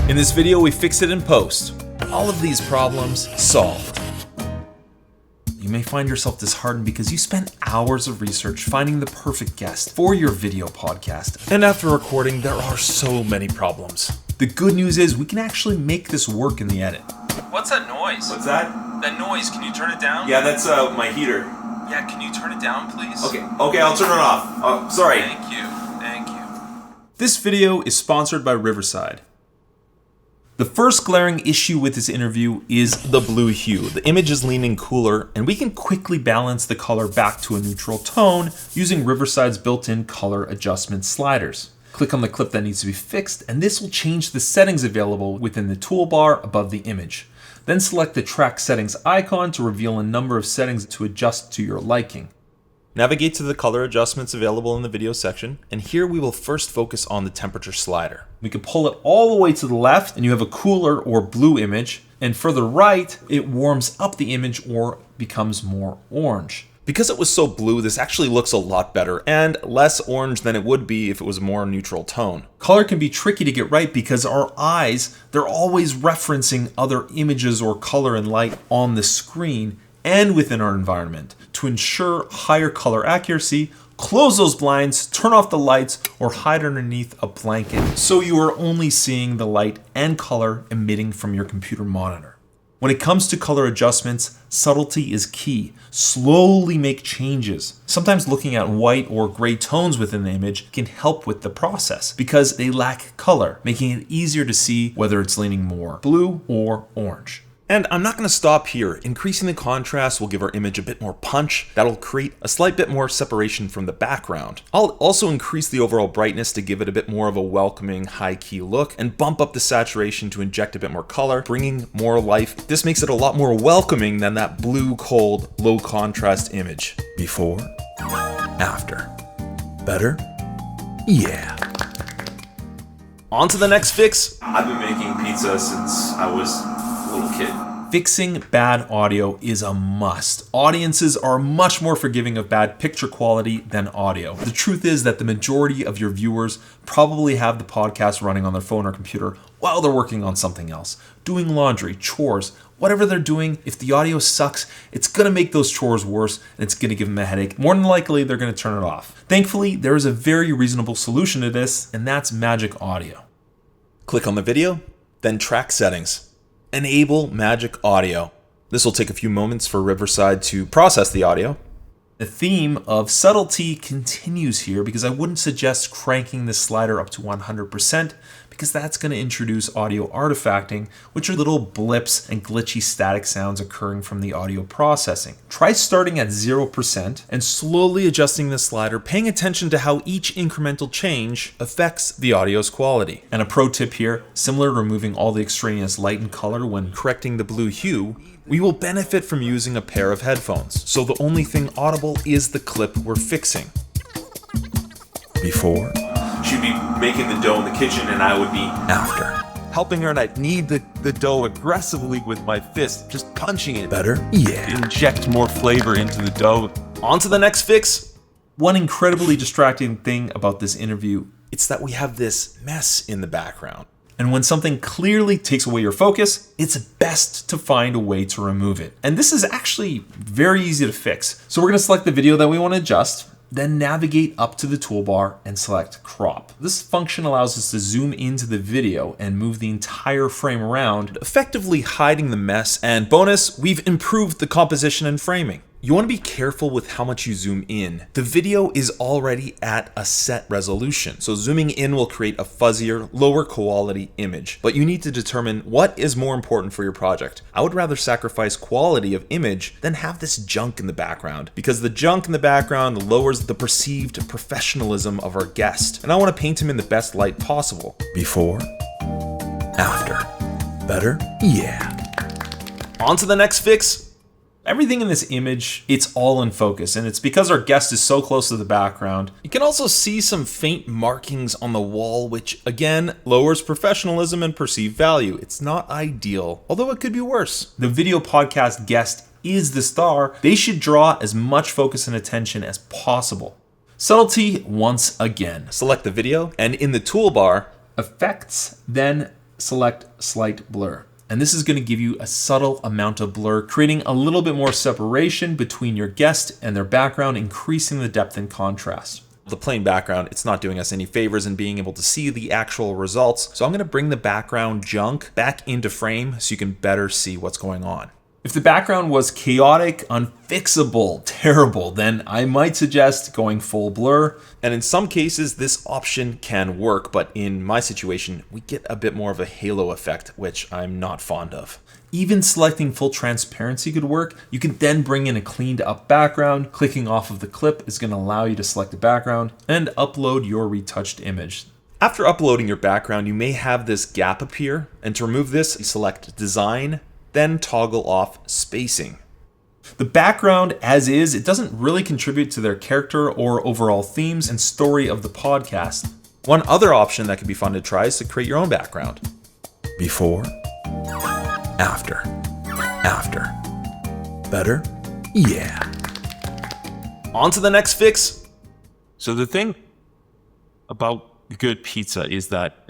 In this video, we fix it in post. All of these problems solved. You may find yourself disheartened because you spent hours of research finding the perfect guest for your video podcast. And after recording, there are so many problems. The good news is we can actually make this work in the edit. What's that noise? What's that? That noise, can you turn it down? Yeah, that's my heater. Yeah, can you turn it down, please? Okay, I'll turn it off. Oh, sorry. Thank you. This video is sponsored by Riverside. The first glaring issue with this interview is the blue hue. The image is leaning cooler, and we can quickly balance the color back to a neutral tone using Riverside's built-in color adjustment sliders. Click on the clip that needs to be fixed, and this will change the settings available within the toolbar above the image. Then select the track settings icon to reveal a number of settings to adjust to your liking. Navigate to the color adjustments available in the video section, and here we will first focus on the temperature slider. We can pull it all the way to the left and you have a cooler or blue image, and further right, it warms up the image or becomes more orange. Because it was so blue, this actually looks a lot better and less orange than it would be if it was a more neutral tone. Color can be tricky to get right because our eyes, they're always referencing other images or color and light on the screen and within our environment. To ensure higher color accuracy, close those blinds, turn off the lights, or hide underneath a blanket so you are only seeing the light and color emitting from your computer monitor. When it comes to color adjustments, subtlety is key. Slowly make changes. Sometimes looking at white or gray tones within the image can help with the process because they lack color, making it easier to see whether it's leaning more blue or orange. And I'm not going to stop here. Increasing the contrast will give our image a bit more punch. That'll create a slight bit more separation from the background. I'll also increase the overall brightness to give it a bit more of a welcoming high-key look and bump up the saturation to inject a bit more color, bringing more life. This makes it a lot more welcoming than that blue, cold, low contrast image. Before, after. Better? Yeah. On to the next fix. I've been making pizza since I was little kid. Fixing bad audio is a must. Audiences are much more forgiving of bad picture quality than audio. The truth is that the majority of your viewers probably have the podcast running on their phone or computer while they're working on something else, doing laundry, chores, whatever they're doing. If the audio sucks, it's going to make those chores worse and it's going to give them a headache. More than likely, they're going to turn it off. Thankfully, there is a very reasonable solution to this, and that's Magic Audio. Click on the video, then track settings. Enable Magic Audio. This will take a few moments for Riverside to process the audio. The theme of subtlety continues here because I wouldn't suggest cranking this slider up to 100% because that's going to introduce audio artifacting, which are little blips and glitchy static sounds occurring from the audio processing. Try starting at 0% and slowly adjusting the slider, paying attention to how each incremental change affects the audio's quality. And a pro tip here, similar to removing all the extraneous light and color when correcting the blue hue, we will benefit from using a pair of headphones, so the only thing audible is the clip we're fixing. Before. She'd be making the dough in the kitchen and I would be After. Helping her, and I'd knead the dough aggressively with my fist, just punching it. Better? Yeah. Inject more flavor into the dough. On to the next fix. One incredibly distracting thing about this interview, it's that we have this mess in the background. And when something clearly takes away your focus, it's best to find a way to remove it. And this is actually very easy to fix. So we're going to select the video that we want to adjust, then navigate up to the toolbar and select crop. This function allows us to zoom into the video and move the entire frame around, effectively hiding the mess. And bonus, we've improved the composition and framing. You want to be careful with how much you zoom in. The video is already at a set resolution, so zooming in will create a fuzzier, lower quality image. But you need to determine what is more important for your project. I would rather sacrifice quality of image than have this junk in the background, because the junk in the background lowers the perceived professionalism of our guest, and I want to paint him in the best light possible. Before, after. Better? Yeah. On to the next fix. Everything in this image, it's all in focus, and it's because our guest is so close to the background. You can also see some faint markings on the wall, which again lowers professionalism and perceived value. It's not ideal, although it could be worse. The video podcast guest is the star. They should draw as much focus and attention as possible. Subtlety once again. Select the video, and in the toolbar, Effects, then select Slight Blur. And this is going to give you a subtle amount of blur, creating a little bit more separation between your guest and their background, increasing the depth and contrast. The plain background, it's not doing us any favors in being able to see the actual results. So I'm going to bring the background junk back into frame so you can better see what's going on. If the background was chaotic, unfixable, terrible, then I might suggest going full blur. And in some cases, this option can work, but in my situation, we get a bit more of a halo effect, which I'm not fond of. Even selecting full transparency could work. You can then bring in a cleaned up background. Clicking off of the clip is going to allow you to select a background and upload your retouched image. After uploading your background, you may have this gap appear, and to remove this, select Design, then toggle off spacing. The background as is, it doesn't really contribute to their character or overall themes and story of the podcast. One other option that could be fun to try is to create your own background. Before, after. Better? Yeah. On to the next fix. So the thing about good pizza is that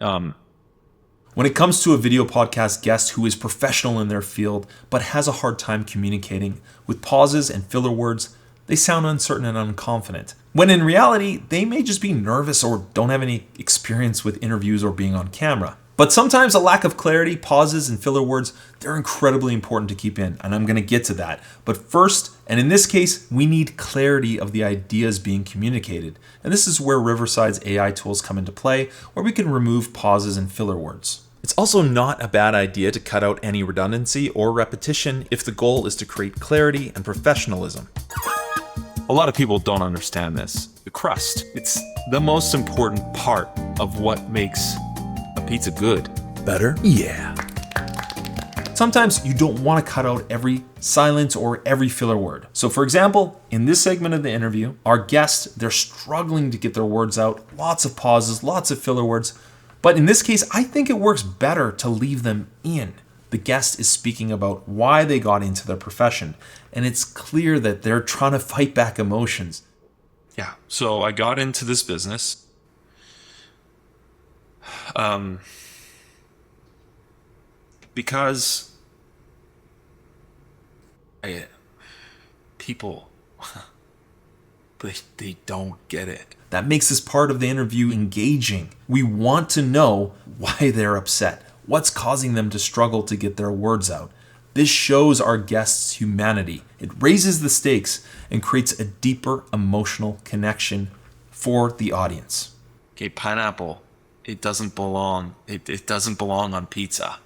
when it comes to a video podcast guest who is professional in their field but has a hard time communicating, with pauses and filler words, they sound uncertain and unconfident. When in reality, they may just be nervous or don't have any experience with interviews or being on camera. But sometimes a lack of clarity, pauses, and filler words, they're incredibly important to keep in, and I'm going to get to that. But first, and in this case, we need clarity of the ideas being communicated. And this is where Riverside's AI tools come into play, where we can remove pauses and filler words. It's also not a bad idea to cut out any redundancy or repetition if the goal is to create clarity and professionalism. a lot of people don't understand this. The crust, it's the most important part of what makes a pizza good. Better? Yeah. Sometimes you don't want to cut out every silence or every filler word. So for example, in this segment of the interview, our guests, they're struggling to get their words out, lots of pauses, lots of filler words. But in this case, I think it works better to leave them in. The guest is speaking about why they got into their profession, and it's clear that they're trying to fight back emotions. Yeah, so I got into this business. Because people, they don't get it. That makes this part of the interview engaging. We want to know why they're upset. What's causing them to struggle to get their words out? This shows our guests' humanity. It raises the stakes and creates a deeper emotional connection for the audience. Okay, pineapple, it doesn't belong. It doesn't belong on pizza.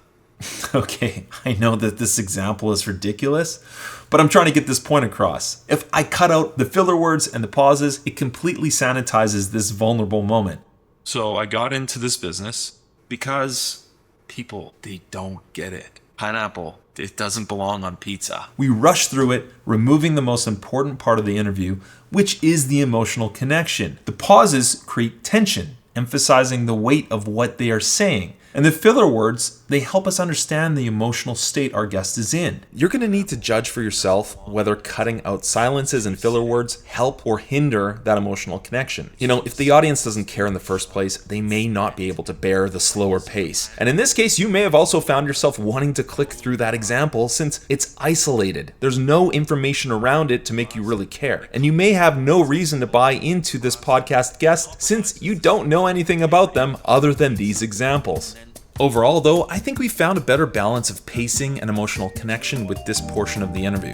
Okay, I know that this example is ridiculous, but I'm trying to get this point across. If I cut out the filler words and the pauses, it completely sanitizes this vulnerable moment. So I got into this business because people, they don't get it. Pineapple, it doesn't belong on pizza. We rush through it, removing the most important part of the interview, which is the emotional connection. The pauses create tension, emphasizing the weight of what they are saying. And the filler words, they help us understand the emotional state our guest is in. You're going to need to judge for yourself whether cutting out silences and filler words help or hinder that emotional connection. You know, if the audience doesn't care in the first place, they may not be able to bear the slower pace. And in this case, you may have also found yourself wanting to click through that example since it's isolated. There's no information around it to make you really care. And you may have no reason to buy into this podcast guest since you don't know anything about them other than these examples. Overall, though, I think we found a better balance of pacing and emotional connection with this portion of the interview.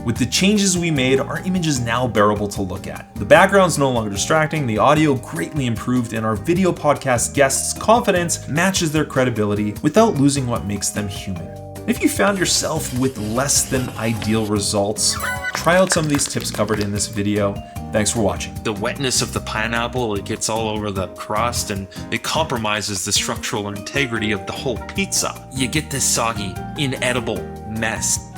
With the changes we made, our image is now bearable to look at. The background's no longer distracting, the audio greatly improved, and our video podcast guests' confidence matches their credibility without losing what makes them human. If you found yourself with less than ideal results, try out some of these tips covered in this video. Thanks for watching. The wetness of the pineapple, it gets all over the crust and it compromises the structural integrity of the whole pizza. You get this soggy, inedible mess.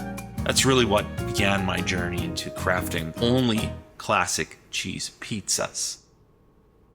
That's really what began my journey into crafting only classic cheese pizzas.